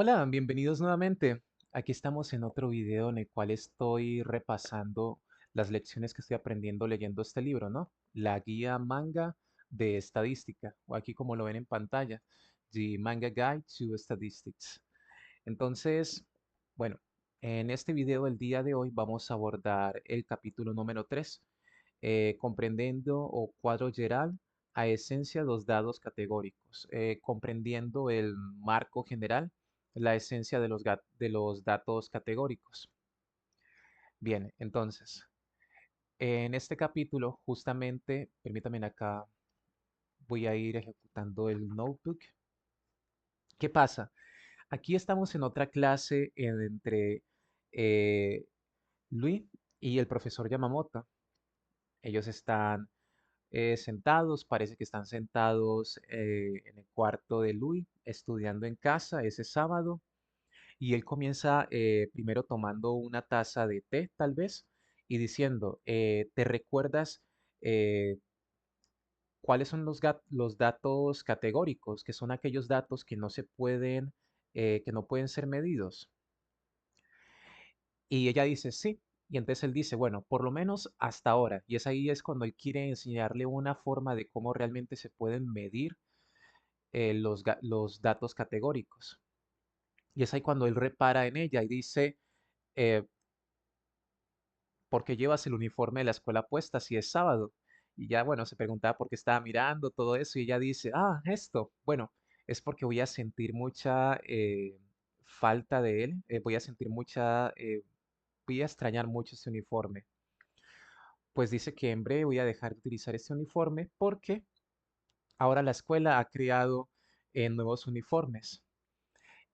Hola, bienvenidos nuevamente. Aquí estamos en otro video en el cual estoy repasando las lecciones que estoy aprendiendo leyendo este libro, ¿no? La guía manga de estadística, o aquí como lo ven en pantalla, The Manga Guide to Statistics. Entonces, bueno, en este video del día de hoy vamos a abordar el capítulo número 3, comprendiendo o cuadro general a esencia los dados categóricos, comprendiendo el marco general, la esencia de de los datos categóricos. Bien, entonces, en este capítulo, justamente, permítanme acá, voy a ir ejecutando el notebook. ¿Qué pasa? Aquí estamos en otra clase entre eh, Luis y el profesor Yamamoto. Ellos están sentados, parece que están sentados en el cuarto de Luis, estudiando en casa ese sábado, y él comienza primero tomando una taza de té, tal vez, y diciendo, ¿te recuerdas eh, cuáles son los datos categóricos, que son aquellos datos que no se pueden, que no pueden ser medidos? Y ella dice, sí. Y entonces él dice, bueno, por lo menos hasta ahora. Y es ahí es cuando él quiere enseñarle una forma de cómo realmente se pueden medir los datos categóricos. Y es ahí cuando él repara en ella y dice, eh, ¿por qué llevas el uniforme de la escuela puesta si es sábado? Y ya, bueno, se preguntaba por qué estaba mirando todo eso y ella dice, ah, esto, bueno, es porque voy a sentir mucha falta de él, voy a extrañar mucho ese uniforme. Pues dice que en breve voy a dejar de utilizar este uniforme porque ahora la escuela ha creado nuevos uniformes.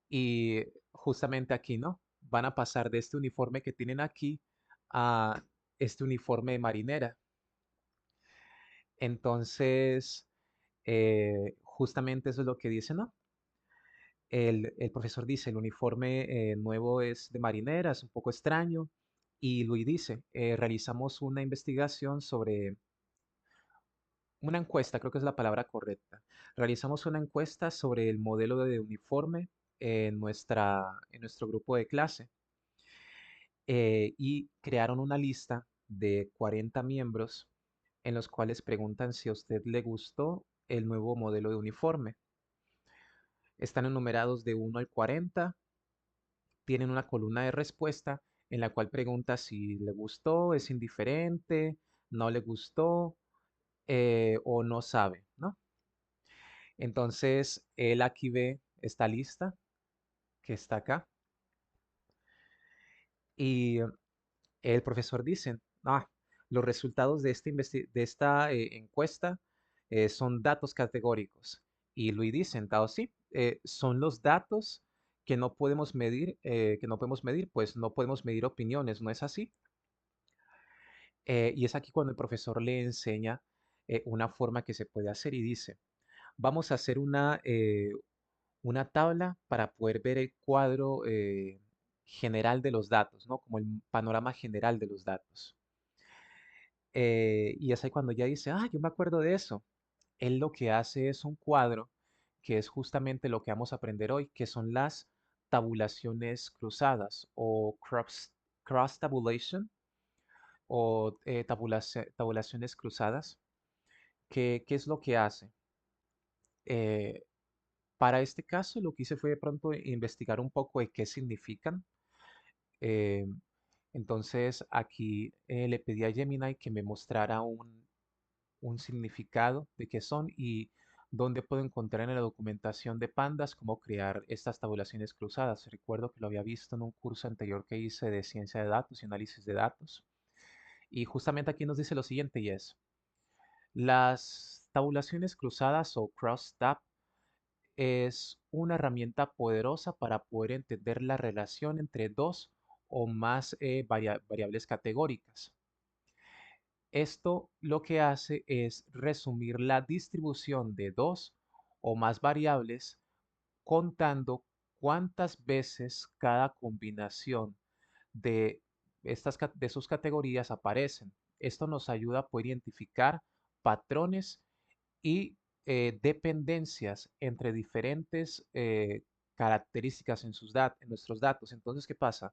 Y justamente aquí, ¿no? Van a pasar de este uniforme que tienen aquí a este uniforme de marinera. Entonces, justamente eso es lo que dice, ¿no? El profesor dice, el uniforme nuevo es de marinera, es un poco extraño. Y Luis dice, realizamos una investigación sobre una encuesta, creo que es la palabra correcta. Realizamos una encuesta sobre el modelo de uniforme en nuestro grupo de clase. Y crearon una lista de 40 miembros en los cuales preguntan si a usted le gustó el nuevo modelo de uniforme. Están enumerados de 1 al 40, tienen una columna de respuesta en la cual pregunta si le gustó, es indiferente, no le gustó o no sabe, ¿no? Entonces, él aquí ve esta lista que está acá y el profesor dice, ah, los resultados de de esta encuesta son datos categóricos. Y Luis dice, sentado, sí, son los datos que no podemos medir, pues no podemos medir opiniones, ¿no es así? Y es aquí cuando el profesor le enseña una forma que se puede hacer y dice, vamos a hacer una tabla para poder ver el cuadro general de los datos, ¿no? Como el panorama general de los datos. Y es ahí cuando ella dice, ah, yo me acuerdo de eso. Él lo que hace es un cuadro que es justamente lo que vamos a aprender hoy, que son las tabulaciones cruzadas o cross tabulation o tabulaciones cruzadas. ¿Qué es lo que hace? Eh, para este caso, lo que hice fue de pronto investigar un poco de qué significan. Eh, entonces, aquí le pedí a Gemini que me mostrara un significado de qué son y dónde puedo encontrar en la documentación de Pandas cómo crear estas tabulaciones cruzadas. Recuerdo que lo había visto en un curso anterior que hice de ciencia de datos y análisis de datos. Y justamente aquí nos dice lo siguiente y es, las tabulaciones cruzadas o cross-tab es una herramienta poderosa para poder entender la relación entre dos o más variables categóricas. Esto lo que hace es resumir la distribución de dos o más variables contando cuántas veces cada combinación de de sus categorías aparecen. Esto nos ayuda a poder identificar patrones y dependencias entre diferentes características en en nuestros datos. Entonces, ¿qué pasa?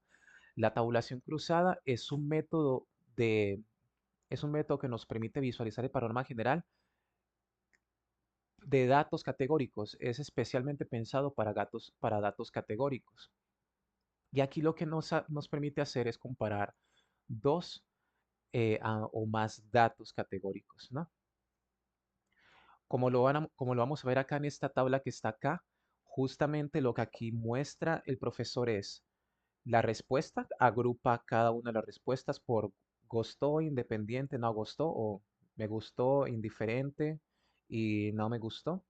La tabulación cruzada de, es un método que nos permite visualizar el panorama general de datos categóricos. Es especialmente pensado para datos categóricos. Y aquí lo que nos permite hacer es comparar dos o más datos categóricos, ¿no? Como lo vamos a ver acá en esta tabla que está acá, justamente lo que aquí muestra el profesor es la respuesta, agrupa cada una de las respuestas por gustó, independiente, no gustó, o me gustó, indiferente y no me gustó.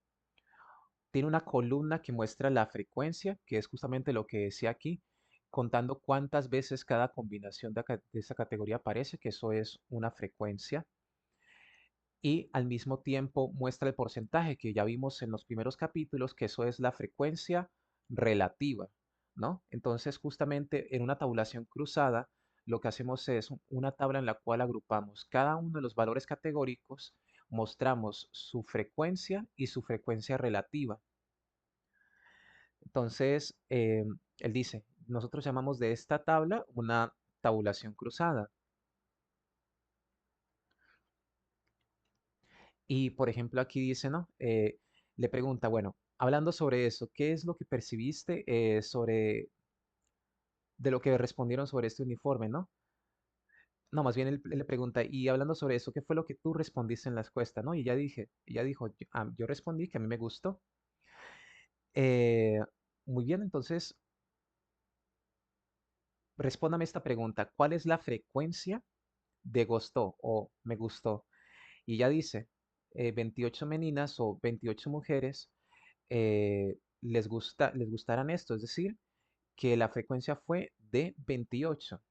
Tiene una columna que muestra la frecuencia, que es justamente lo que decía aquí, contando cuántas veces cada combinación de esa categoría aparece, que eso es una frecuencia. Y al mismo tiempo muestra el porcentaje que ya vimos en los primeros capítulos, que eso es la frecuencia relativa, ¿no? Entonces, justamente en una tabulación cruzada, lo que hacemos es una tabla en la cual agrupamos cada uno de los valores categóricos, mostramos su frecuencia y su frecuencia relativa. Entonces, él dice, nosotros llamamos de esta tabla una tabulación cruzada. Y por ejemplo, aquí dice, ¿no? Le pregunta, bueno, hablando sobre eso, ¿qué es lo que percibiste de lo que respondieron sobre este uniforme, ¿no? No, más bien él le pregunta, y hablando sobre eso, ¿qué fue lo que tú respondiste en la encuesta, ¿no? Y ella dijo, yo respondí que a mí me gustó. Eh, Muy bien, entonces, respóndame esta pregunta, ¿cuál es la frecuencia de gustó o me gustó? Y ella dice, 28 meninas o 28 mujeres les gustarán esto, es decir, que la frecuencia fue de 28.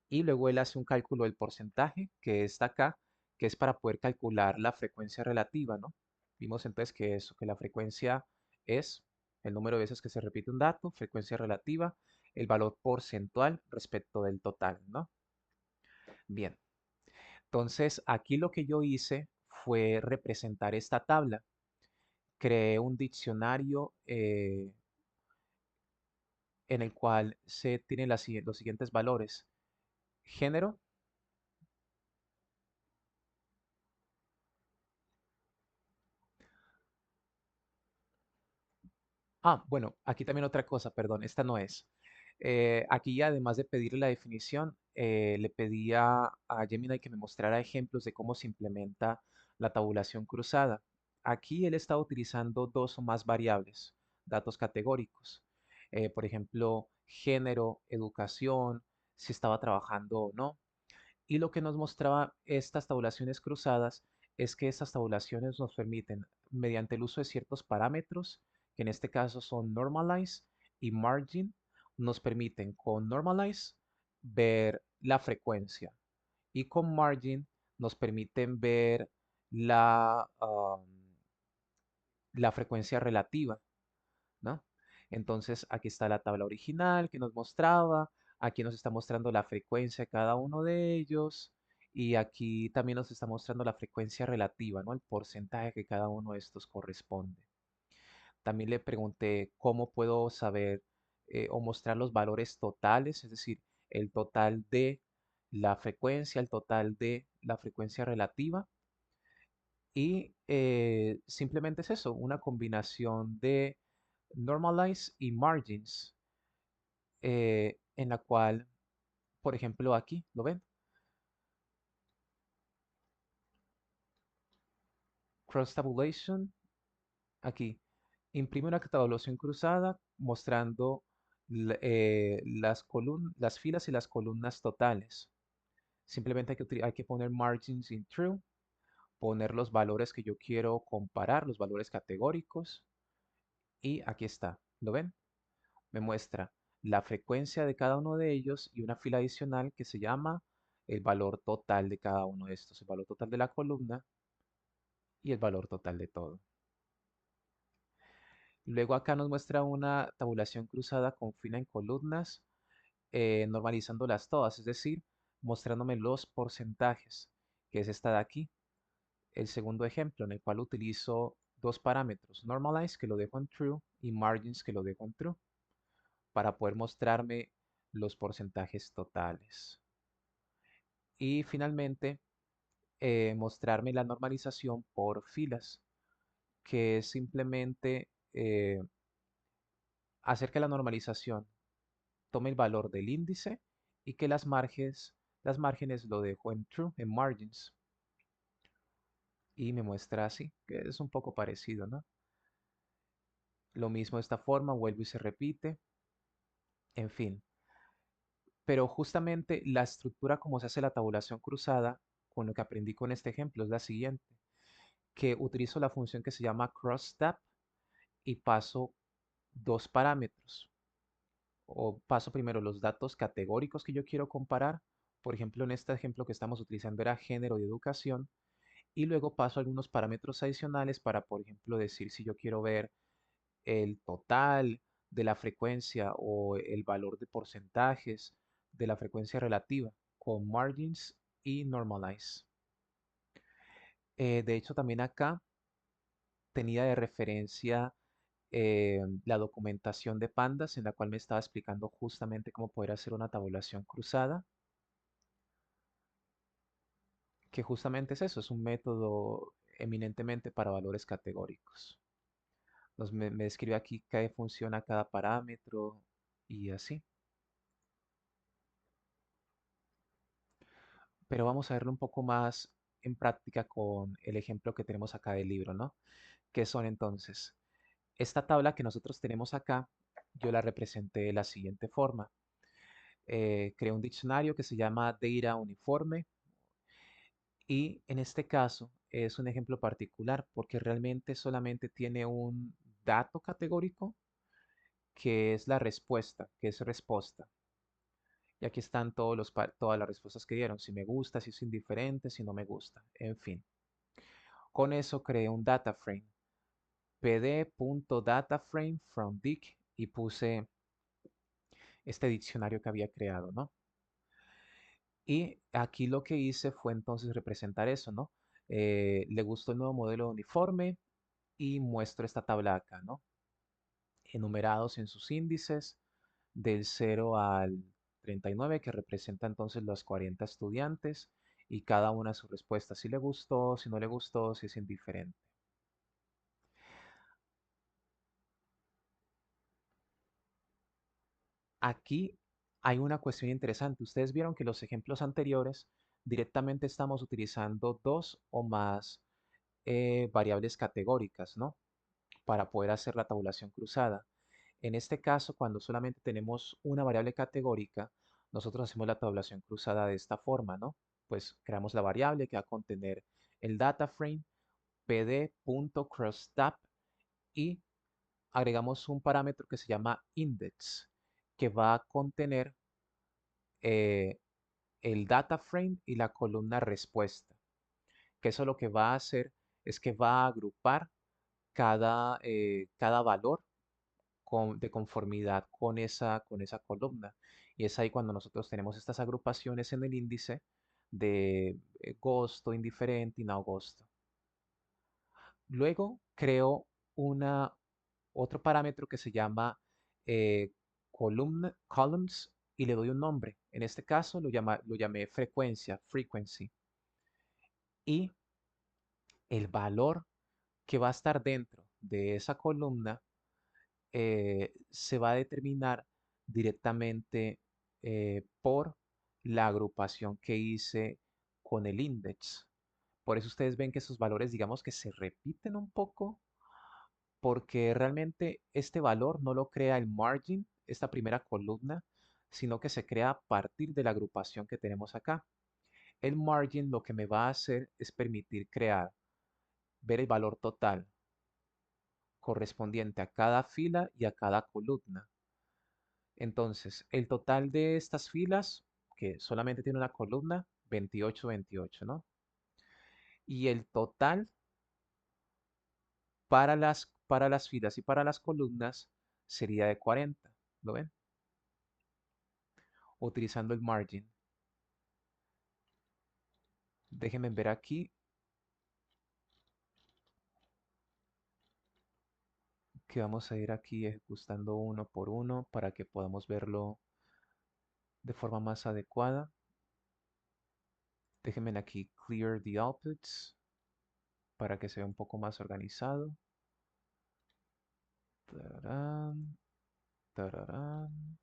Y luego él hace un cálculo del porcentaje que está acá, que es para poder calcular la frecuencia relativa, ¿no? Vimos entonces que eso, que la frecuencia es el número de veces que se repite un dato, frecuencia relativa, el valor porcentual respecto del total, ¿no? Bien, entonces aquí lo que yo hice fue representar esta tabla. Creé un diccionario en el cual se tienen los siguientes valores. Género. Bueno, aquí también otra cosa, perdón, esta no es. Aquí además de pedirle la definición, le pedía a Gemini que me mostrara ejemplos de cómo se implementa la tabulación cruzada. Aquí él está utilizando dos o más variables, datos categóricos. Por ejemplo, género, educación, si estaba trabajando o no. Y lo que nos mostraba estas tabulaciones cruzadas es que estas tabulaciones nos permiten, mediante el uso de ciertos parámetros, que en este caso son normalize y margin, nos permiten con normalize ver la frecuencia y con margin nos permiten ver la frecuencia relativa, ¿no? Entonces aquí está la tabla original que nos mostraba, aquí nos está mostrando la frecuencia de cada uno de ellos y aquí también nos está mostrando la frecuencia relativa, ¿no? El porcentaje que cada uno de estos corresponde. También le pregunté cómo puedo saber o mostrar los valores totales, es decir, el total de la frecuencia, el total de la frecuencia relativa y simplemente es eso, una combinación de normalize y margins, en la cual, por ejemplo, aquí, ¿lo ven? Cross tabulation, aquí, imprime una tabulación cruzada mostrando las filas y las columnas totales. Simplemente hay que poner margins in true, poner los valores que yo quiero comparar, los valores categóricos, y aquí está, ¿lo ven? Me muestra la frecuencia de cada uno de ellos y una fila adicional que se llama el valor total de cada uno de estos, el valor total de la columna y el valor total de todo. Luego acá nos muestra una tabulación cruzada con fila en columnas, normalizándolas todas, es decir, mostrándome los porcentajes, que es esta de aquí. El segundo ejemplo en el cual utilizo dos parámetros, normalize que lo dejo en true y margins que lo dejo en true, para poder mostrarme los porcentajes totales. Y finalmente, mostrarme la normalización por filas, que es simplemente hacer que la normalización tome el valor del índice y que las márgenes lo dejo en true, en margins, y me muestra así, que es un poco parecido, ¿no? Lo mismo de esta forma, vuelve y se repite, en fin. Pero justamente la estructura como se hace la tabulación cruzada, con lo que aprendí con este ejemplo, es la siguiente, que utilizo la función que se llama crossTab y paso dos parámetros. O paso primero los datos categóricos que yo quiero comparar. Por ejemplo, en este ejemplo que estamos utilizando era género y educación. Y luego paso algunos parámetros adicionales para, por ejemplo, decir si yo quiero ver el total de la frecuencia o el valor de porcentajes de la frecuencia relativa con margins y normalize. De hecho, también acá tenía de referencia la documentación de Pandas en la cual me estaba explicando justamente cómo poder hacer una tabulación cruzada, que justamente es eso, es un método eminentemente para valores categóricos. Entonces me describe aquí qué funciona cada parámetro y así. Pero vamos a verlo un poco más en práctica con el ejemplo que tenemos acá del libro, ¿no? ¿Qué son entonces? Esta tabla que nosotros tenemos acá, yo la representé de la siguiente forma. Creé un diccionario que se llama Data Uniforme y en este caso es un ejemplo particular porque realmente solamente tiene un dato categórico que es la respuesta, que es respuesta. Y aquí están todas las respuestas que dieron, si me gusta, si es indiferente, si no me gusta, en fin. Con eso creé un data frame, pd.dataframe from dic y puse este diccionario que había creado, ¿no? Y aquí lo que hice fue entonces representar eso, ¿no? Le gustó el nuevo modelo de uniforme y muestro esta tabla acá, ¿no? Enumerados en sus índices del 0 al 39, que representa entonces los 40 estudiantes y cada una su respuesta, si le gustó, si no le gustó, si es indiferente. Aquí hay una cuestión interesante. Ustedes vieron que los ejemplos anteriores directamente estamos utilizando dos o más variables categóricas, ¿no? Para poder hacer la tabulación cruzada. En este caso, cuando solamente tenemos una variable categórica, nosotros hacemos la tabulación cruzada de esta forma, ¿no? Pues creamos la variable que va a contener el data frame pd.crossTab y agregamos un parámetro que se llama index, que va a contener eh, el data frame y la columna respuesta, que eso lo que va a hacer es que va a agrupar cada valor de conformidad con esa columna. Y es ahí cuando nosotros tenemos estas agrupaciones en el índice de gusto, indiferente y no gusto. Luego creo otro parámetro que se llama columns y le doy un nombre. En este caso lo llamé frecuencia, frequency. Y el valor que va a estar dentro de esa columna se va a determinar directamente por la agrupación que hice con el index. Por eso ustedes ven que esos valores, digamos que se repiten un poco, porque realmente este valor no lo crea el margin, esta primera columna, sino que se crea a partir de la agrupación que tenemos acá. El margin lo que me va a hacer es permitir ver el valor total correspondiente a cada fila y a cada columna. Entonces, el total de estas filas, que solamente tiene una columna, 28, 28, ¿no? Y el total para las filas y para las columnas sería de 40, ¿lo ven? Utilizando el margin. Déjenme ver aquí. que vamos a ir aquí ejecutando uno por uno para que podamos verlo de forma más adecuada. Déjenme aquí clear the outputs para que se vea un poco más organizado. Tararán, tararán,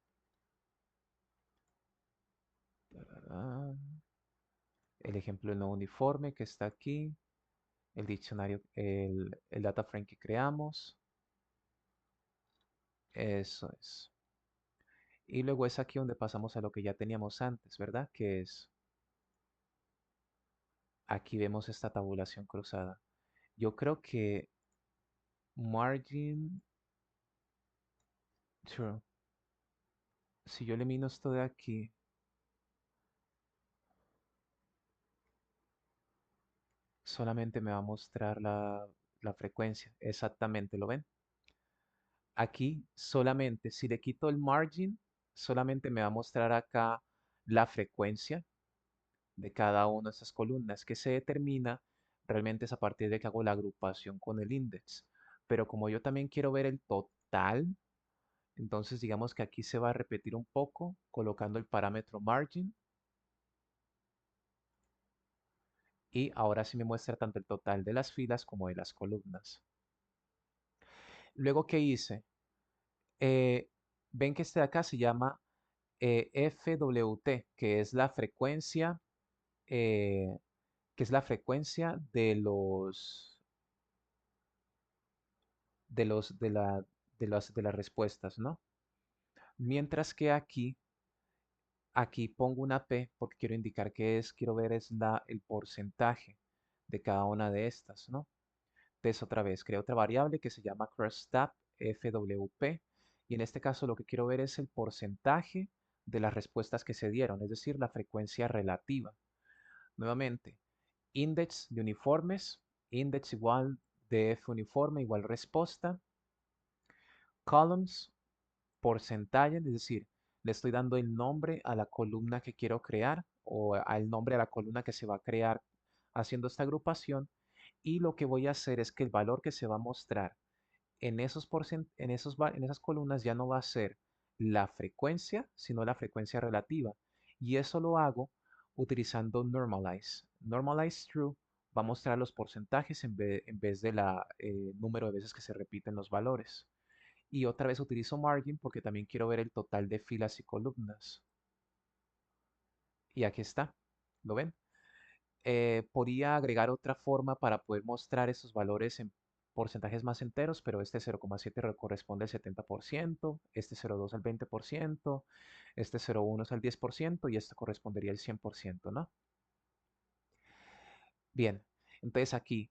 tararán. El ejemplo del nuevo uniforme que está aquí, el diccionario, el data frame que creamos. Eso es. Y luego es aquí donde pasamos a lo que ya teníamos antes, ¿verdad? Que es, aquí vemos esta tabulación cruzada. Yo creo que margin, true. Si yo elimino esto de aquí, solamente me va a mostrar la frecuencia. Exactamente, ¿lo ven? Aquí solamente, si le quito el margin, solamente me va a mostrar acá la frecuencia de cada una de estas columnas que se determina realmente es a partir de que hago la agrupación con el index. Pero como yo también quiero ver el total, entonces digamos que aquí se va a repetir un poco colocando el parámetro margin y ahora sí me muestra tanto el total de las filas como de las columnas. Luego, ¿qué hice? Eh, ven que este de acá se llama FWT, eh, que es la frecuencia de los, de las respuestas, ¿no? Mientras que aquí pongo una P porque quiero indicar que es, quiero ver es el porcentaje de cada una de estas, ¿no? Entonces otra vez, creo otra variable que se llama crosstab FWP y en este caso lo que quiero ver es el porcentaje de las respuestas que se dieron, es decir, la frecuencia relativa. Nuevamente, index de uniformes, index igual de F uniforme igual respuesta, columns, porcentaje, es decir, le estoy dando el nombre a la columna que quiero crear o al nombre a la columna que se va a crear haciendo esta agrupación y lo que voy a hacer es que el valor que se va a mostrar en esas columnas ya no va a ser la frecuencia, sino la frecuencia relativa. Y eso lo hago utilizando normalize. Normalize true va a mostrar los porcentajes en vez de la número de veces que se repiten los valores. Y otra vez utilizo margin porque también quiero ver el total de filas y columnas. Y aquí está, ¿lo ven? Podría agregar otra forma para poder mostrar estos valores en porcentajes más enteros, pero este 0,7 corresponde al 70%, este 0,2 al 20%, este 0,1 es al 10% y esto correspondería al 100%, ¿no? Bien, entonces aquí,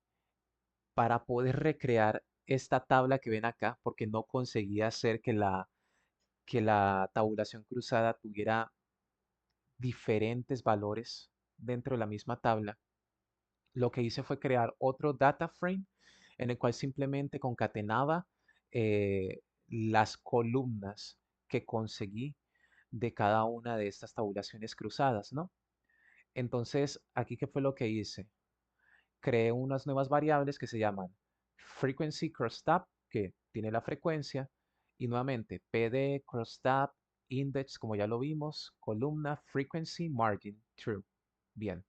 para poder recrear esta tabla que ven acá, porque no conseguía hacer que la tabulación cruzada tuviera diferentes valores dentro de la misma tabla, lo que hice fue crear otro data frame en el cual simplemente concatenaba las columnas que conseguí de cada una de estas tabulaciones cruzadas, ¿no? Entonces, aquí, ¿qué fue lo que hice? Creé unas nuevas variables que se llaman frequency crosstab, que tiene la frecuencia, y nuevamente pd crosstab index, como ya lo vimos, columna frequency margin true. Bien.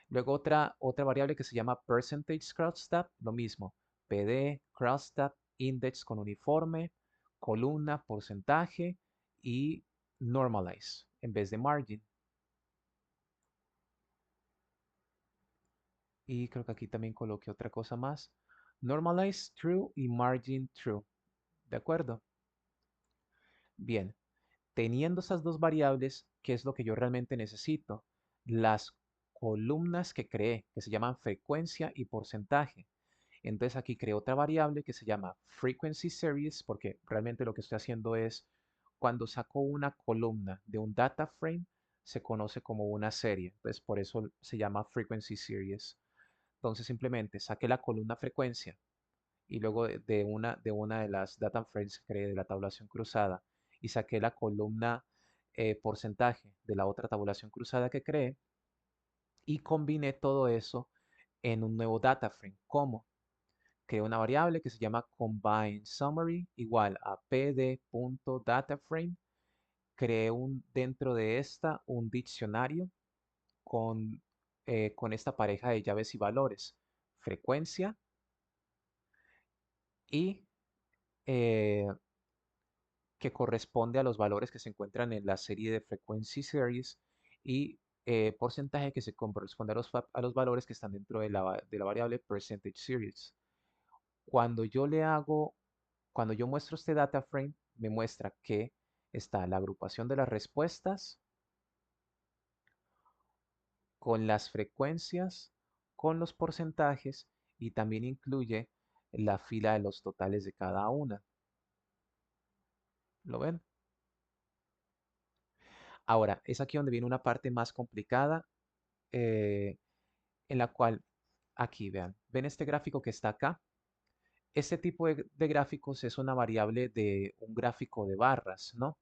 Luego otra variable que se llama percentage crosstab, lo mismo, pd crosstab index con uniforme, columna, porcentaje y normalize en vez de margin. Y creo que aquí también coloqué otra cosa más. Normalize true y margin true. ¿De acuerdo? Bien. Teniendo esas dos variables, ¿qué es lo que yo realmente necesito? Las columnas que creé, que se llaman frecuencia y porcentaje. Entonces aquí creo otra variable que se llama frequency series, porque realmente lo que estoy haciendo es, cuando saco una columna de un data frame, se conoce como una serie. Entonces por eso se llama frequency series. Entonces simplemente saqué la columna frecuencia y luego de una de las data frames que creé de la tabulación cruzada y saqué la columna porcentaje de la otra tabulación cruzada que creé y combiné todo eso en un nuevo data frame. ¿Cómo? creé una variable que se llama combine summary igual a pd.dataframe. Creé dentro de esta un diccionario con, con esta pareja de llaves y valores, frecuencia y eh, que corresponde a los valores que se encuentran en la serie de frequency series y porcentaje que se corresponde a los valores que están dentro de de la variable percentage series. Cuando yo le hago, cuando yo muestro este data frame, me muestra que está la agrupación de las respuestas con las frecuencias, con los porcentajes y también incluye la fila de los totales de cada una. ¿Lo ven? Ahora, es aquí donde viene una parte más complicada, eh, en la cual, aquí vean, ven este gráfico que está acá. Este tipo de gráficos es una variable de un gráfico de barras, ¿no?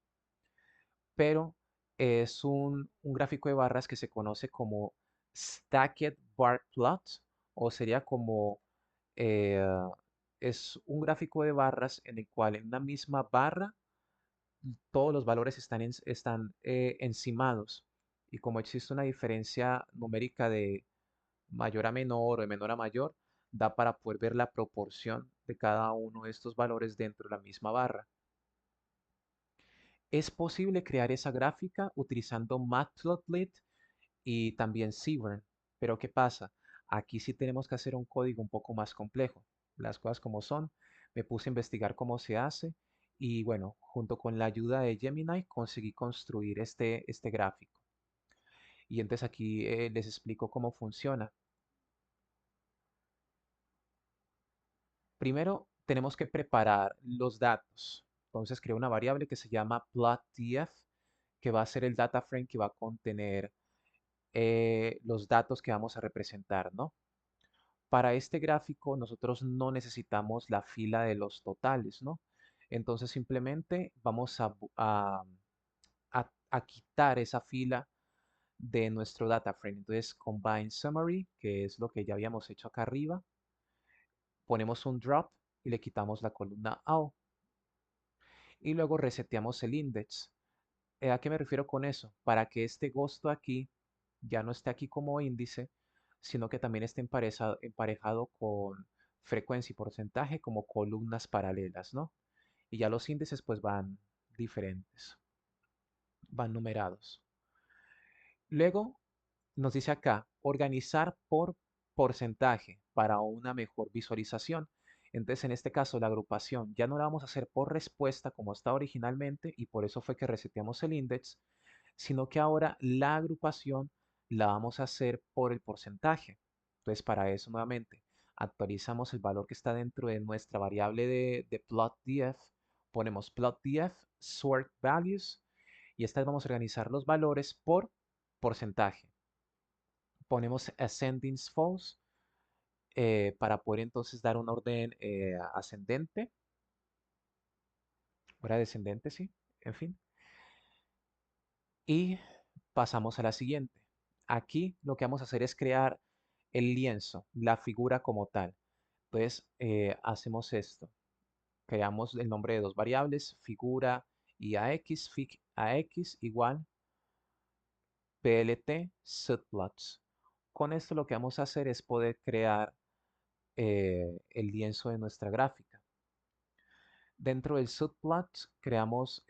Pero es un gráfico de barras que se conoce como stacked bar plot, o sería como, eh, es un gráfico de barras en el cual en una misma barra todos los valores están encimados. Y como existe una diferencia numérica de mayor a menor o de menor a mayor, da para poder ver la proporción de cada uno de estos valores dentro de la misma barra. Es posible crear esa gráfica utilizando Matplotlib y también Seaborn, pero ¿qué pasa? Aquí sí tenemos que hacer un código un poco más complejo. Las cosas como son, me puse a investigar cómo se hace y bueno, junto con la ayuda de Gemini conseguí construir este gráfico. Y entonces aquí les explico cómo funciona. Primero tenemos que preparar los datos. Entonces creo una variable que se llama plotdf, que va a ser el data frame que va a contener los datos que vamos a representar, ¿no? Para este gráfico nosotros no necesitamos la fila de los totales, ¿no? Entonces simplemente vamos a quitar esa fila de nuestro data frame. Entonces combine summary, que es lo que ya habíamos hecho acá arriba, ponemos un drop y le quitamos la columna AO y luego reseteamos el index. ¿A qué me refiero con eso? Para que este gosto aquí ya no esté aquí como índice, sino que también esté emparejado con frecuencia y porcentaje como columnas paralelas, ¿no? Y ya los índices pues van diferentes, van numerados. Luego nos dice acá, organizar por porcentaje para una mejor visualización. Entonces, en este caso, la agrupación ya no la vamos a hacer por respuesta como estaba originalmente y por eso fue que reseteamos el index, sino que ahora la agrupación la vamos a hacer por el porcentaje. Entonces, para eso nuevamente actualizamos el valor que está dentro de nuestra variable de plotdf, ponemos plotdf sort values y esta vez vamos a organizar los valores por porcentaje. Ponemos ascending false para poder entonces dar un orden ascendente, o era descendente, sí, en fin. Y pasamos a la siguiente. Aquí lo que vamos a hacer es crear el lienzo, la figura como tal. Entonces hacemos esto. Creamos el nombre de dos variables, figura y ax, fig ax igual plt subplots. Con esto lo que vamos a hacer es poder crear el lienzo de nuestra gráfica. Dentro del subplot creamos,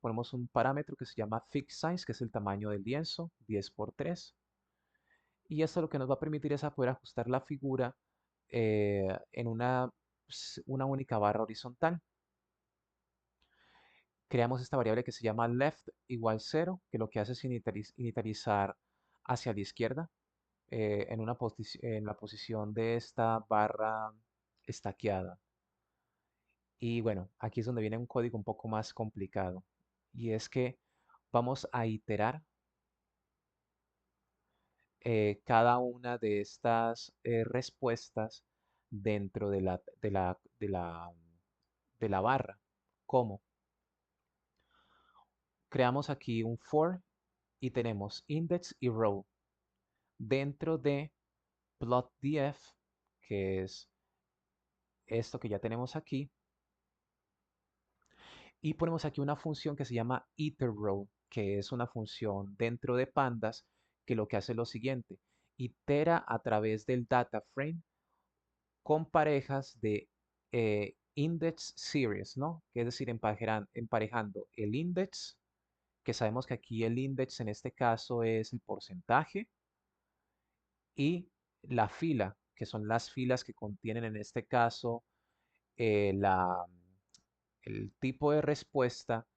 ponemos un parámetro que se llama fix size, que es el tamaño del lienzo, 10 por 3. Y esto lo que nos va a permitir es a poder ajustar la figura en una única barra horizontal. Creamos esta variable que se llama left igual 0, que lo que hace es inicializar hacia la izquierda en la posición de esta barra estaqueada. Y bueno, aquí es donde viene un código un poco más complicado. Y es que vamos a iterar cada una de estas respuestas dentro de la barra. ¿Cómo? Creamos aquí un for y tenemos index y row dentro de plotdf, que es esto que ya tenemos aquí y ponemos aquí una función que se llama iterRow, que es una función dentro de Pandas que lo que hace es lo siguiente, itera a través del data frame con parejas de index series, ¿no? Que es decir, emparejando el index, que sabemos que aquí el index en este caso es el porcentaje, y la fila, que son las filas que contienen en este caso el tipo de respuesta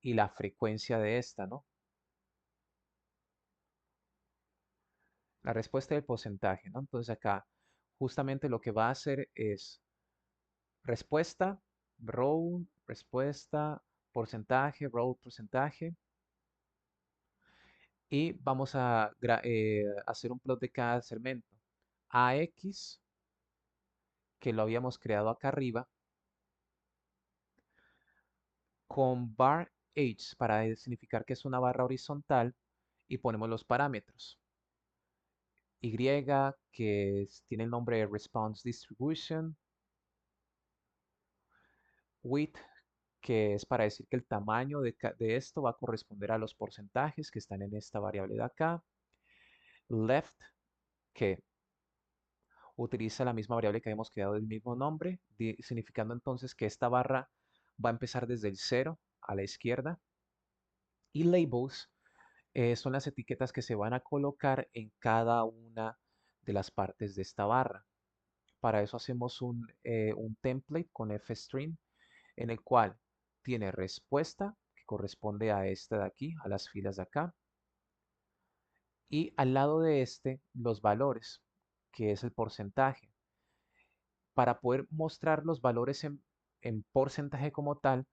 y la frecuencia de esta, ¿no? La respuesta y el porcentaje, ¿no? Entonces acá justamente lo que va a hacer es respuesta, row, respuesta, porcentaje, row, porcentaje, y vamos a hacer un plot de cada segmento. AX, que lo habíamos creado acá arriba, con bar h para significar que es una barra horizontal y ponemos los parámetros. Y, que tiene el nombre de Response Distribution, width, que es para decir que el tamaño de esto va a corresponder a los porcentajes que están en esta variable de acá, left, que utiliza la misma variable que habíamos creado del mismo nombre, significando entonces que esta barra va a empezar desde el cero a la izquierda, y labels son las etiquetas que se van a colocar en cada una de las partes de esta barra. Para eso hacemos un template con fstring en el cual tiene respuesta, que corresponde a esta de aquí, a las filas de acá, y al lado de este los valores, que es el porcentaje. Para poder mostrar los valores en porcentaje como tal,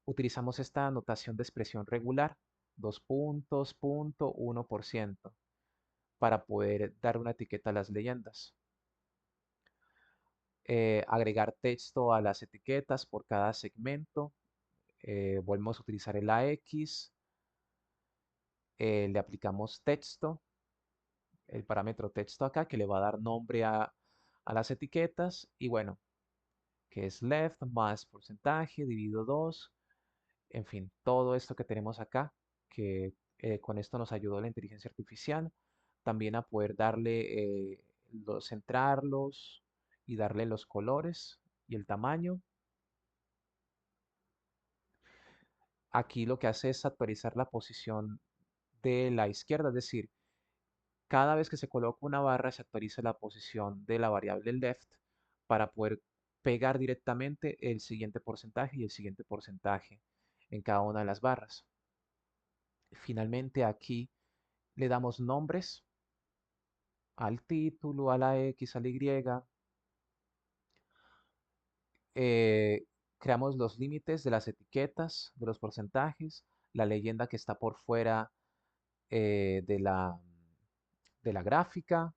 utilizamos esta notación de expresión regular, dos puntos, punto, 1%, para poder dar una etiqueta a las leyendas. Agregar texto a las etiquetas por cada segmento. Volvemos a utilizar el AX, le aplicamos texto, el parámetro texto acá que le va a dar nombre a las etiquetas y bueno, que es left más porcentaje dividido 2, en fin, todo esto que tenemos acá, que con esto nos ayudó la inteligencia artificial, también a poder darle, centrarlos y darle los colores y el tamaño. Aquí lo que hace es actualizar la posición de la izquierda, es decir, cada vez que se coloca una barra se actualiza la posición de la variable left para poder pegar directamente el siguiente porcentaje y el siguiente porcentaje en cada una de las barras. Finalmente aquí le damos nombres al título, a la X, a la Y, eh, creamos los límites de las etiquetas, de los porcentajes, la leyenda que está por fuera de la gráfica,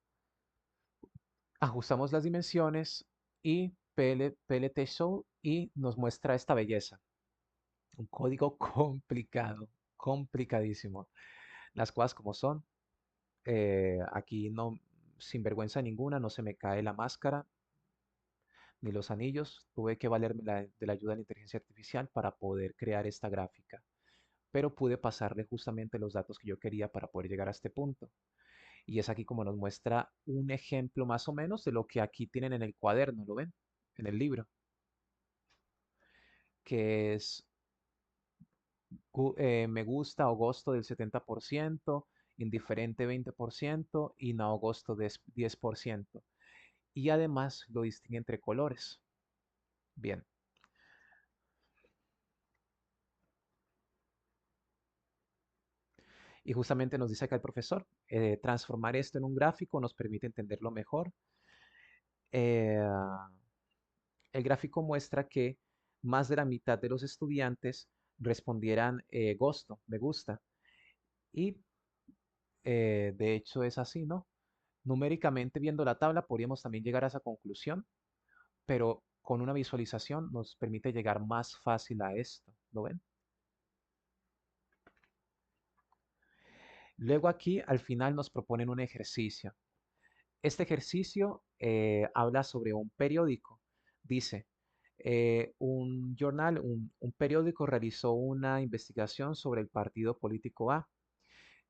ajustamos las dimensiones y PLT Show y nos muestra esta belleza. Un código complicado, complicadísimo. Las cosas como son. Aquí no, sin vergüenza ninguna, no se me cae la máscara ni los anillos. Tuve que valerme de la ayuda de la inteligencia artificial para poder crear esta gráfica. Pero pude pasarle justamente los datos que yo quería para poder llegar a este punto. Y es aquí como nos muestra un ejemplo más o menos de lo que aquí tienen en el cuaderno, ¿lo ven? En el libro, que es me gusta o gusto del 70%, indiferente 20% y no gusto 10%. Y además lo distingue entre colores. Bien, y justamente nos dice acá el profesor, transformar esto en un gráfico nos permite entenderlo mejor. Eh, el gráfico muestra que más de la mitad de los estudiantes respondieran gusto, me gusta. Y de hecho es así, ¿no? Numéricamente viendo la tabla podríamos también llegar a esa conclusión, pero con una visualización nos permite llegar más fácil a esto, ¿lo ven? Luego aquí al final nos proponen un ejercicio. Este ejercicio habla sobre un periódico. Dice, un jornal, un periódico realizó una investigación sobre el partido político A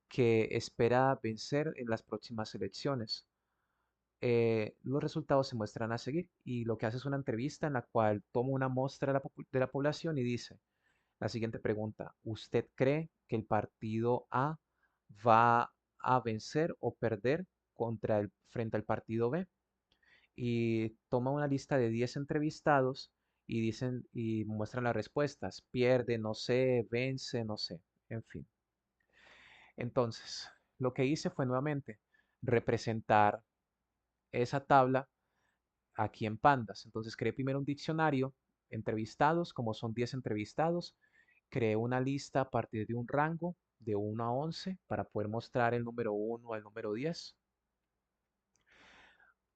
que espera vencer en las próximas elecciones. Los resultados se muestran a seguir y lo que hace es una entrevista en la cual toma una muestra de la población y dice la siguiente pregunta: ¿usted cree que el partido A va a vencer o perder frente al partido B? Y toma una lista de 10 entrevistados y dicen y muestran las respuestas: pierde, no sé, vence, no sé, en fin. Entonces, lo que hice fue nuevamente representar esa tabla aquí en Pandas. Entonces creé primero un diccionario, entrevistados, como son 10 entrevistados, creé una lista a partir de un rango de 1 a 11 para poder mostrar el número 1 al número 10.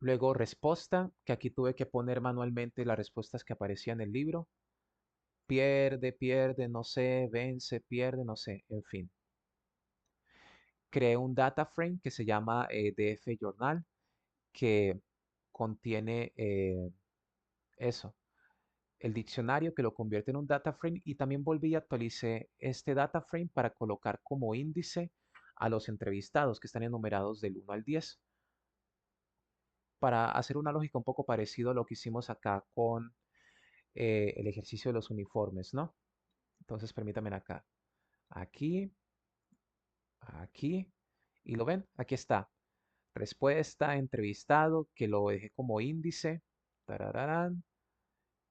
Luego respuesta, que aquí tuve que poner manualmente las respuestas que aparecían en el libro. Pierde, pierde, no sé, vence, pierde, no sé, en fin. Creé un data frame que se llama DF Journal, que contiene eso, el diccionario que lo convierte en un data frame y también volví y actualicé este data frame para colocar como índice a los entrevistados que están enumerados del 1 al 10 para hacer una lógica un poco parecido a lo que hicimos acá con el ejercicio de los uniformes, ¿no? Entonces permítanme acá, aquí, aquí, y lo ven, aquí está, respuesta, entrevistado, que lo dejé como índice, tarararán,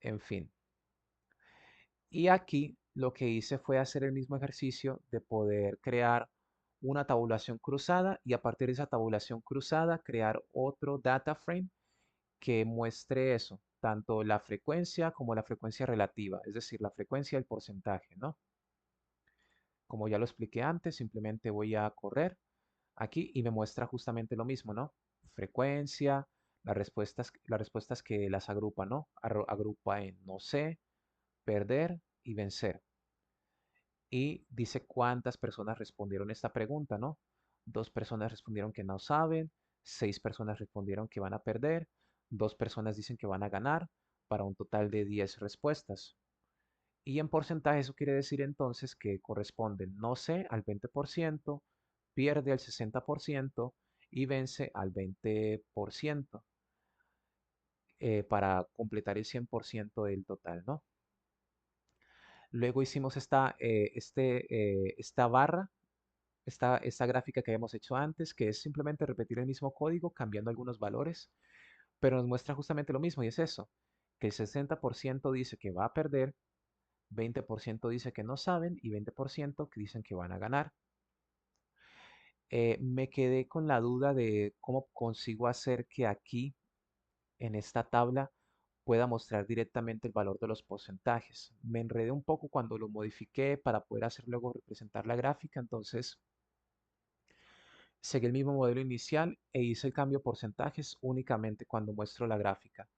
en fin. Y aquí lo que hice fue hacer el mismo ejercicio de poder crear una tabulación cruzada y a partir de esa tabulación cruzada crear otro data frame que muestre eso, tanto la frecuencia como la frecuencia relativa, es decir, la frecuencia y el porcentaje, ¿no? Como ya lo expliqué antes, simplemente voy a correr aquí y me muestra justamente lo mismo, ¿no? Frecuencia, las respuestas que las agrupa, ¿no? Agrupa en no sé, perder y vencer. Y dice cuántas personas respondieron esta pregunta, ¿no? 2 personas respondieron que no saben, 6 personas respondieron que van a perder, 2 personas dicen que van a ganar, para un total de 10 respuestas. Y en porcentaje eso quiere decir entonces que corresponden no sé al 20%, pierde al 60% y vence al 20% para completar el 100% del total, ¿no? Luego hicimos esta barra, esta gráfica que habíamos hecho antes, que es simplemente repetir el mismo código, cambiando algunos valores, pero nos muestra justamente lo mismo y es eso, que el 60% dice que va a perder, 20% dice que no saben y 20% que dicen que van a ganar. Me quedé con la duda de cómo consigo hacer que aquí, en esta tabla, pueda mostrar directamente el valor de los porcentajes. Me enredé un poco cuando lo modifiqué para poder hacer luego representar la gráfica, entonces seguí el mismo modelo inicial e hice el cambio de porcentajes únicamente cuando muestro la gráfica.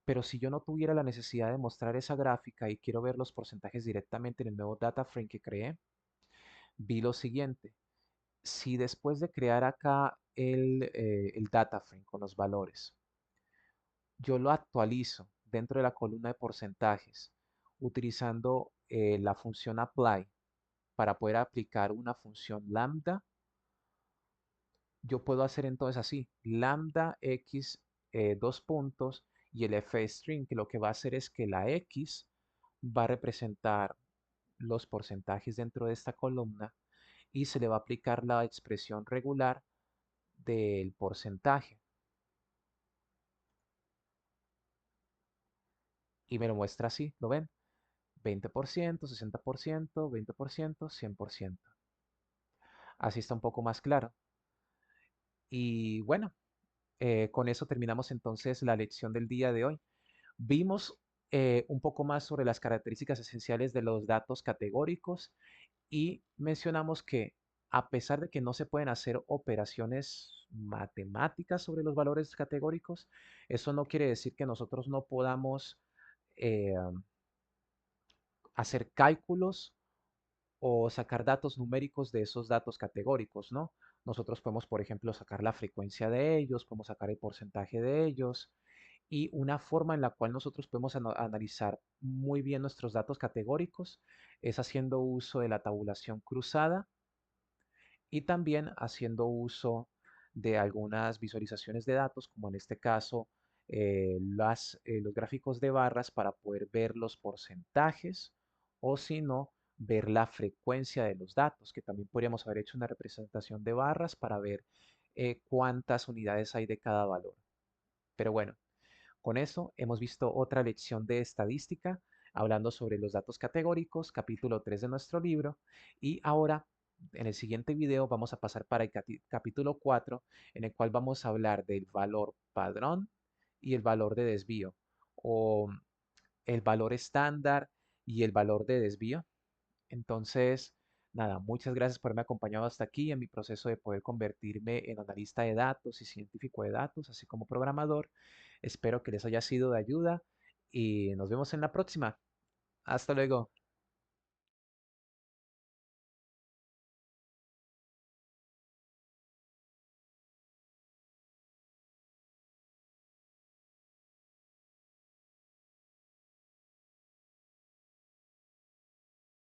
Pero si yo no tuviera la necesidad de mostrar esa gráfica y quiero ver los porcentajes directamente en el nuevo data frame que creé, vi lo siguiente. Si después de crear acá el data frame con los valores, yo lo actualizo dentro de la columna de porcentajes utilizando la función apply para poder aplicar una función lambda, yo puedo hacer entonces así, lambda x 2 puntos y el f-string, que lo que va a hacer es que la x va a representar los porcentajes dentro de esta columna y se le va a aplicar la expresión regular del porcentaje y me lo muestra así, ¿lo ven? 20%, 60%, 20%, 100%. Así está un poco más claro. Y bueno, con eso terminamos entonces la lección del día de hoy. Vimos un poco más sobre las características esenciales de los datos categóricos y mencionamos que a pesar de que no se pueden hacer operaciones matemáticas sobre los valores categóricos, eso no quiere decir que nosotros no podamos eh, hacer cálculos o sacar datos numéricos de esos datos categóricos, ¿no? Nosotros podemos, por ejemplo, sacar la frecuencia de ellos, podemos sacar el porcentaje de ellos Y una forma en la cual nosotros podemos analizar muy bien nuestros datos categóricos es haciendo uso de la tabulación cruzada y también haciendo uso de algunas visualizaciones de datos, como en este caso los gráficos de barras para poder ver los porcentajes o si no, ver la frecuencia de los datos, que también podríamos haber hecho una representación de barras para ver cuántas unidades hay de cada valor. Pero bueno, con eso hemos visto otra lección de estadística hablando sobre los datos categóricos, capítulo 3 de nuestro libro. Y ahora, en el siguiente video, vamos a pasar para el capítulo 4, en el cual vamos a hablar del valor padrón y el valor de desvío, o el valor estándar y el valor de desvío. Entonces, nada, muchas gracias por haberme acompañado hasta aquí en mi proceso de poder convertirme en analista de datos y científico de datos, así como programador. Espero que les haya sido de ayuda y nos vemos en la próxima. Hasta luego.